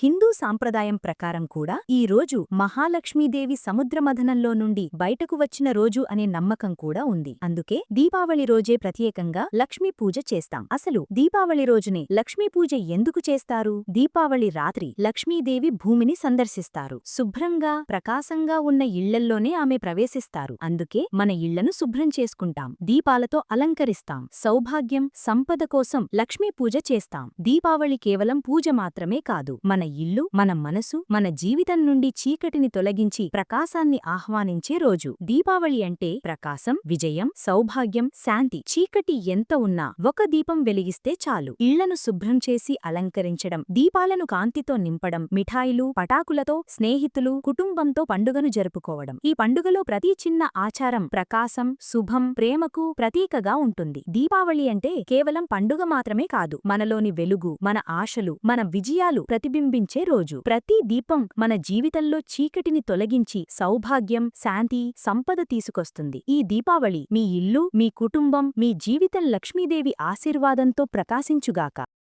హిందూ సాంప్రదాయం ప్రకారం కూడా ఈ రోజు మహాలక్ష్మీదేవి సముద్రమథనంలో నుండి బయటకు వచ్చిన రోజు అనే నమ్మకం కూడా ఉంది. అందుకే దీపావళి రోజే ప్రత్యేకంగా లక్ష్మీ పూజ చేస్తాం. అసలు దీపావళి రోజునే లక్ష్మీ పూజ ఎందుకు చేస్తారు? దీపావళి రాత్రి లక్ష్మీదేవి భూమిని సందర్శిస్తారు. శుభ్రంగా ప్రకాశంగా ఉన్న ఇళ్లల్లోనే ఆమె ప్రవేశిస్తారు. అందుకే మన ఇళ్లను శుభ్రం చేసుకుంటాం, దీపాలతో అలంకరిస్తాం, సౌభాగ్యం సంపద కోసం లక్ష్మీ పూజ చేస్తాం. దీపావళి కేవలం పూజ మాత్రమే కాదు, మన ఇల్లు, మన మనసు, మన జీవితం నుండి చీకటిని తొలగించి ప్రకాశాన్ని ఆహ్వానించే రోజు. దీపావళి అంటే ప్రకాశం, విజయం, సౌభాగ్యం, శాంతి. చీకటి ఎంత ఉన్నా ఒక దీపం వెలిగిస్తే చాలు. ఇళ్లను శుభ్రం చేసి అలంకరించడం, దీపాలను కాంతితో నింపడం, మిఠాయిలు, పటాకులతో స్నేహితులు, కుటుంబంతో పండుగను జరుపుకోవడం. ఈ పండుగలో ప్రతి చిన్న ఆచారం ప్రకాశం, శుభం, ప్రేమకు ప్రతీకగా ఉంటుంది. దీపావళి అంటే కేవలం పండుగ మాత్రమే కాదు, మనలోని వెలుగు, మన ఆశలు, మన విజయాలు ప్రతిబింబించే రోజు. ప్రతి దీపం మన జీవితంలో చీకటిని తొలగించి సౌభాగ్యం, శాంతి, సంపద తీసుకొస్తుంది. ఈ దీపావళి మీ ఇల్లు, మీ కుటుంబం, మీ జీవితం లక్ష్మీదేవి ఆశీర్వాదంతో ప్రకాశించుగాక.